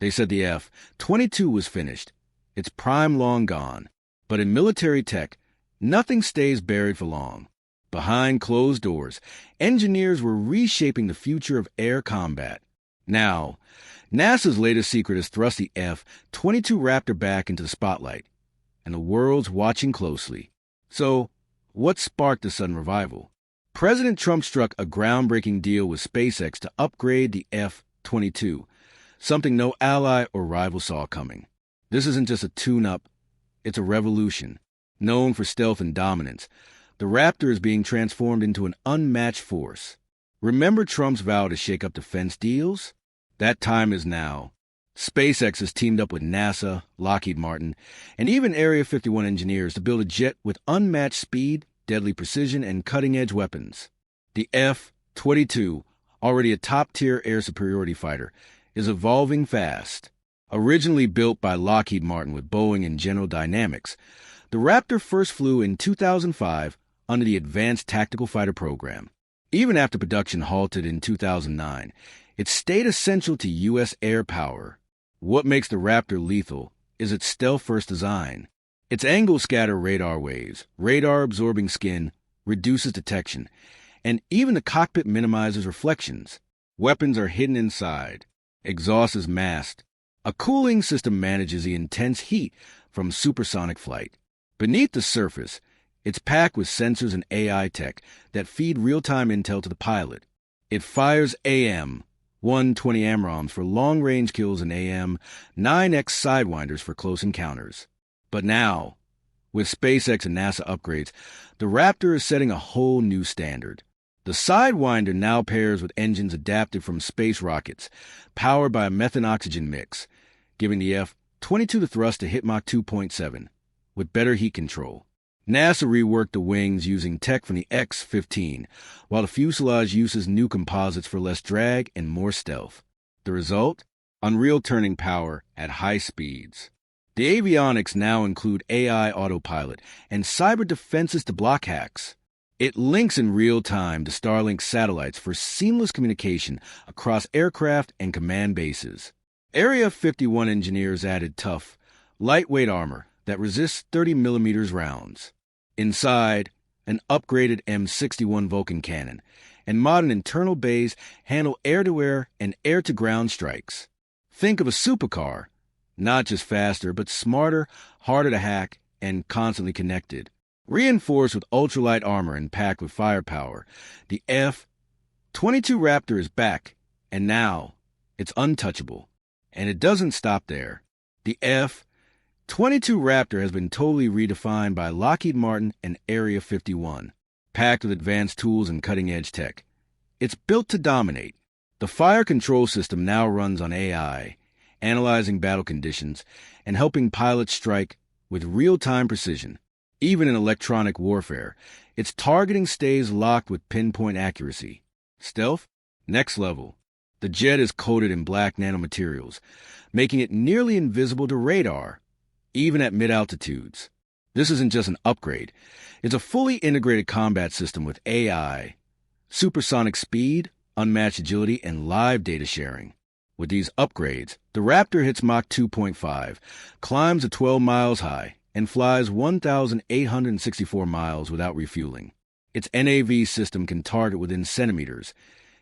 They said the F-22 was finished, its prime long gone. But in military tech, nothing stays buried for long. Behind closed doors, engineers were reshaping the future of air combat. Now, NASA's latest secret has thrust the F-22 Raptor back into the spotlight, and the world's watching closely. So, what sparked the sudden revival? President Trump struck a groundbreaking deal with SpaceX to upgrade the F-22, something no ally or rival saw coming. This isn't just a tune-up, it's a revolution. Known for stealth and dominance, the Raptor is being transformed into an unmatched force. Remember Trump's vow to shake up defense deals? That time is now. SpaceX has teamed up with NASA, Lockheed Martin, and even Area 51 engineers to build a jet with unmatched speed, deadly precision, and cutting-edge weapons. The F-22, already a top-tier air superiority fighter, is evolving fast. Originally built by Lockheed Martin with Boeing and General Dynamics, the Raptor first flew in 2005 under the Advanced Tactical Fighter Program. Even after production halted in 2009, it stayed essential to U.S. air power. What makes the Raptor lethal is its stealth-first design. Its angle-scatter radar waves, radar-absorbing skin, reduces detection, and even the cockpit minimizes reflections. Weapons are hidden inside. Exhaust is masked. A cooling system manages the intense heat from supersonic flight. Beneath the surface, it's packed with sensors and AI tech that feed real-time intel to the pilot. It fires AM-120 AMRAAMs for long-range kills and AM-9X Sidewinders for close encounters. But now, with SpaceX and NASA upgrades, the Raptor is setting a whole new standard. The Sidewinder now pairs with engines adapted from space rockets, powered by a methane-oxygen mix, giving the F-22 the thrust to hit Mach 2.7, with better heat control. NASA reworked the wings using tech from the X-15, while the fuselage uses new composites for less drag and more stealth. The result? Unreal turning power at high speeds. The avionics now include AI autopilot and cyber defenses to block hacks. It links in real time to Starlink satellites for seamless communication across aircraft and command bases. Area 51 engineers added tough, lightweight armor that resists 30mm rounds. Inside, an upgraded M61 Vulcan cannon and modern internal bays handle air-to-air and air-to-ground strikes. Think of a supercar, not just faster, but smarter, harder to hack, and constantly connected. Reinforced with ultralight armor and packed with firepower, the F-22 Raptor is back, and now it's untouchable. And it doesn't stop there. The F-22 Raptor has been totally redefined by Lockheed Martin and Area 51, packed with advanced tools and cutting-edge tech. It's built to dominate. The fire control system now runs on AI, analyzing battle conditions and helping pilots strike with real-time precision. Even in electronic warfare, its targeting stays locked with pinpoint accuracy. Stealth? Next level. The jet is coated in black nanomaterials, making it nearly invisible to radar, even at mid-altitudes. This isn't just an upgrade. It's a fully integrated combat system with AI, supersonic speed, unmatched agility, and live data sharing. With these upgrades, the Raptor hits Mach 2.5, climbs to 12 miles high, and flies 1,864 miles without refueling. Its NAV system can target within centimeters,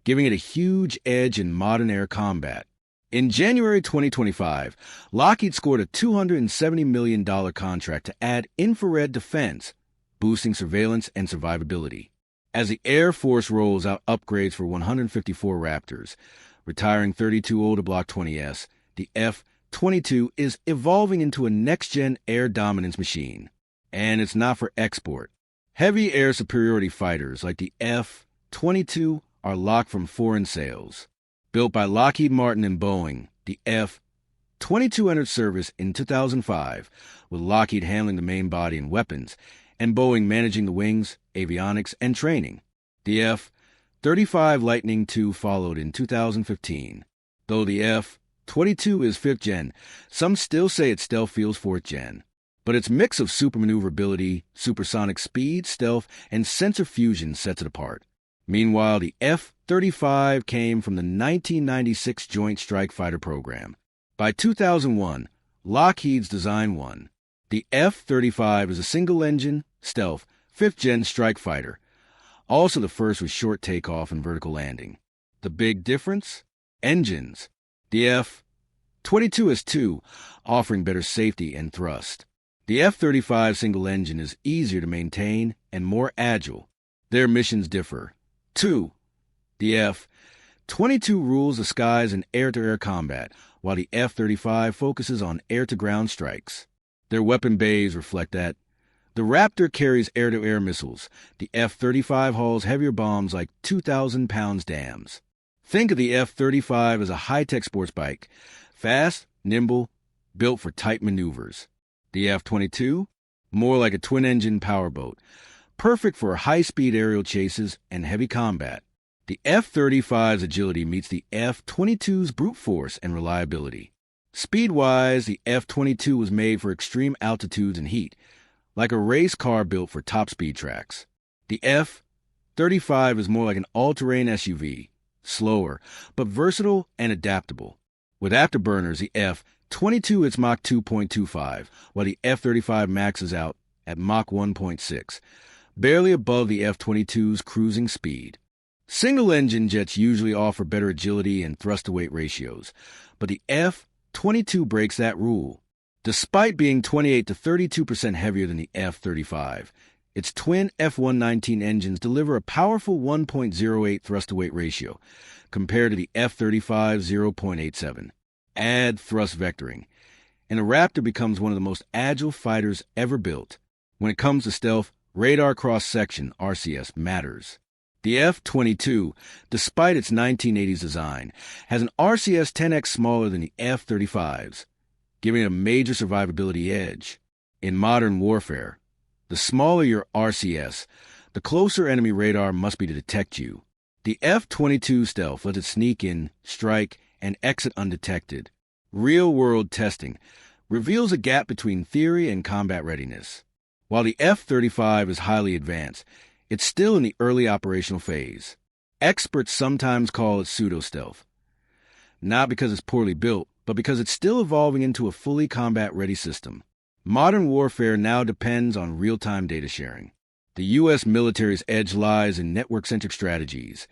giving it a huge edge in modern air combat. In January 2025, Lockheed scored a $270 million contract to add infrared defense, boosting surveillance and survivability. As the Air Force rolls out upgrades for 154 Raptors, retiring 32 older Block 20S, the F-22 is evolving into a next-gen air dominance machine. And it's not for export. Heavy air superiority fighters like the F-22 are locked from foreign sales. Built by Lockheed Martin and Boeing, the F-22 entered service in 2005, with Lockheed handling the main body and weapons, and Boeing managing the wings, avionics, and training. The F-35 Lightning II followed in 2015. Though the F-22 is 5th gen, some still say its stealth feels 4th gen. But its mix of super maneuverability, supersonic speed, stealth, and sensor fusion sets it apart. Meanwhile, the F-35 came from the 1996 Joint Strike Fighter program. By 2001, Lockheed's design won. The F-35 is a single-engine, stealth, fifth-gen strike fighter, also the first with short takeoff and vertical landing. The big difference? Engines. The F-22 has two, offering better safety and thrust. The F-35 single engine is easier to maintain and more agile. Their missions differ. 2. The F-22 rules the skies in air-to-air combat, while the F-35 focuses on air-to-ground strikes. Their weapon bays reflect that. The Raptor carries air-to-air missiles. The F-35 hauls heavier bombs like 2,000-pound dams. Think of the F-35 as a high-tech sports bike, fast, nimble, built for tight maneuvers. The F-22? More like a twin-engine powerboat, perfect for high-speed aerial chases and heavy combat. The F-35's agility meets the F-22's brute force and reliability. Speed-wise, the F-22 was made for extreme altitudes and heat, like a race car built for top-speed tracks. The F-35 is more like an all-terrain SUV, slower, but versatile and adaptable. With afterburners, the F-22 hits Mach 2.25, while the F-35 maxes out at Mach 1.6, barely above the F-22's cruising speed. Single-engine jets usually offer better agility and thrust-to-weight ratios, but the F-22 breaks that rule. Despite being 28 to 32% heavier than the F-35, its twin F-119 engines deliver a powerful 1.08 thrust-to-weight ratio, compared to the F-35's 0.87. Add thrust vectoring, and the Raptor becomes one of the most agile fighters ever built. When it comes to stealth, radar cross-section, RCS, matters. The F-22, despite its 1980s design, has an RCS 10x smaller than the F-35's, giving it a major survivability edge. In modern warfare, the smaller your RCS, the closer enemy radar must be to detect you. The F-22 stealth lets it sneak in, strike, and exit undetected. Real-world testing reveals a gap between theory and combat readiness. While the F-35 is highly advanced, it's still in the early operational phase. Experts sometimes call it pseudo-stealth, not because it's poorly built, but because it's still evolving into a fully combat-ready system. Modern warfare now depends on real-time data sharing. The U.S. military's edge lies in network-centric strategies,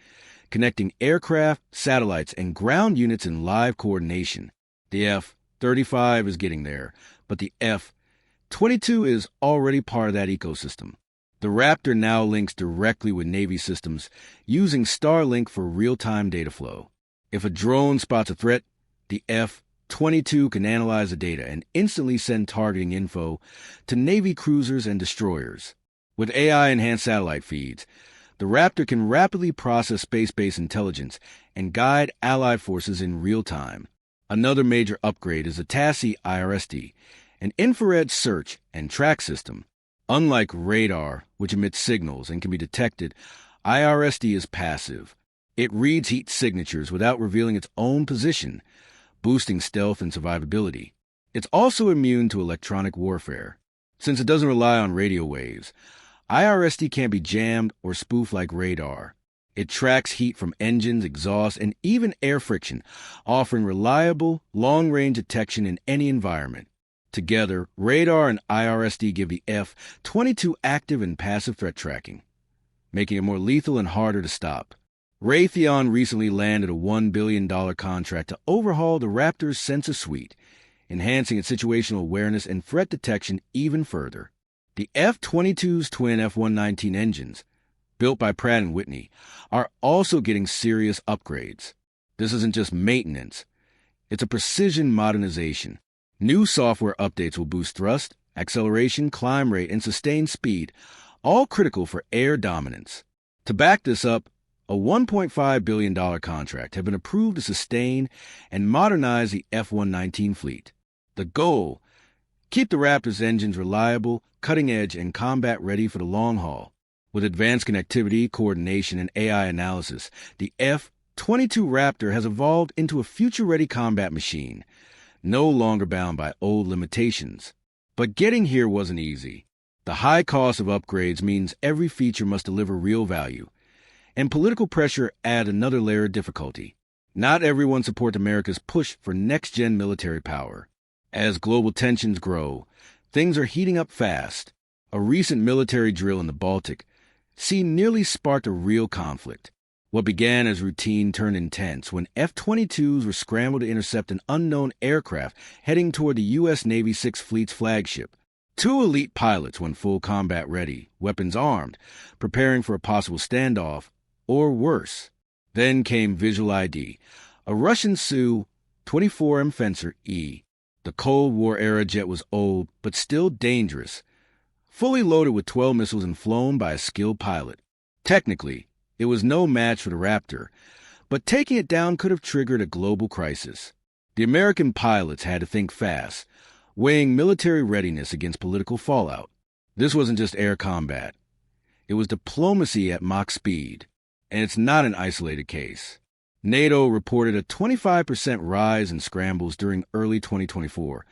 connecting aircraft, satellites, and ground units in live coordination. The F-35 is getting there, but the F-22 is already part of that ecosystem. The Raptor now links directly with Navy systems using Starlink for real-time data flow. If a drone spots a threat, the F-22 can analyze the data and instantly send targeting info to Navy cruisers and destroyers. With AI-enhanced satellite feeds, the Raptor can rapidly process space-based intelligence and guide allied forces in real time. Another major upgrade is the TASSI IRSD, an infrared search and track system. Unlike radar, which emits signals and can be detected, IRSD is passive. It reads heat signatures without revealing its own position, boosting stealth and survivability. It's also immune to electronic warfare. Since it doesn't rely on radio waves, IRSD can't be jammed or spoofed like radar. It tracks heat from engines, exhaust, and even air friction, offering reliable, long-range detection in any environment. Together, radar and IRSD give the F-22 active and passive threat tracking, making it more lethal and harder to stop. Raytheon recently landed a $1 billion contract to overhaul the Raptor's sensor suite, enhancing its situational awareness and threat detection even further. The F-22's twin F-119 engines, built by Pratt & Whitney, are also getting serious upgrades. This isn't just maintenance. It's a precision modernization. New software updates will boost thrust, acceleration, climb rate, and sustained speed, all critical for air dominance. To back this up, a $1.5 billion contract has been approved to sustain and modernize the F-119 fleet. The goal? Keep the Raptor's engines reliable, cutting-edge, and combat-ready for the long haul. With advanced connectivity, coordination, and AI analysis, the F-22 Raptor has evolved into a future-ready combat machine, no longer bound by old limitations. But getting here wasn't easy. The high cost of upgrades means every feature must deliver real value, and political pressure adds another layer of difficulty. Not everyone supports America's push for next-gen military power. As global tensions grow, things are heating up fast. A recent military drill in the Baltic Sea nearly sparked a real conflict. What began as routine turned intense when F-22s were scrambled to intercept an unknown aircraft heading toward the U.S. Navy Sixth Fleet's flagship. Two elite pilots went full combat ready, weapons armed, preparing for a possible standoff, or worse. Then came Visual ID, a Russian Su-24M Fencer E. The Cold War-era jet was old, but still dangerous, fully loaded with 12 missiles and flown by a skilled pilot. Technically, it was no match for the Raptor, but taking it down could have triggered a global crisis. The American pilots had to think fast, weighing military readiness against political fallout. This wasn't just air combat. It was diplomacy at Mach speed, and it's not an isolated case. NATO reported a 25% rise in scrambles during early 2024,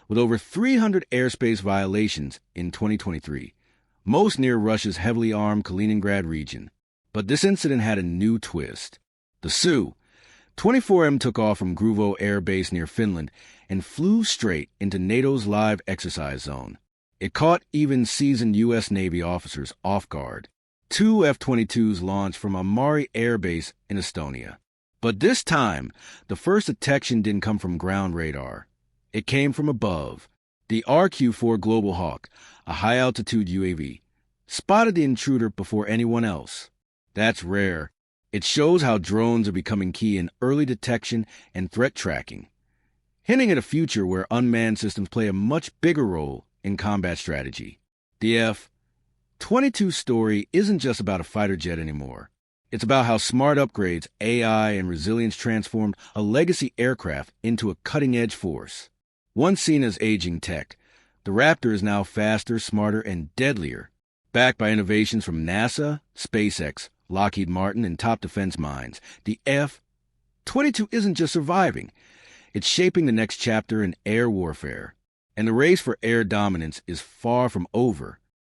with over 300 airspace violations in 2023, most near Russia's heavily armed Kaliningrad region. But this incident had a new twist. The Su-24M took off from Gruvo Air Base near Finland and flew straight into NATO's live exercise zone. It caught even seasoned U.S. Navy officers off guard. Two F-22s launched from Amari Air Base in Estonia. But this time, the first detection didn't come from ground radar. It came from above. The RQ-4 Global Hawk, a high-altitude UAV, spotted the intruder before anyone else. That's rare. It shows how drones are becoming key in early detection and threat tracking, hinting at a future where unmanned systems play a much bigger role in combat strategy. The F-22 story isn't just about a fighter jet anymore. It's about how smart upgrades, AI, and resilience transformed a legacy aircraft into a cutting-edge force. Once seen as aging tech, the Raptor is now faster, smarter, and deadlier. Backed by innovations from NASA, SpaceX, Lockheed Martin, and top defense minds, the F-22 isn't just surviving. It's shaping the next chapter in air warfare. And the race for air dominance is far from over.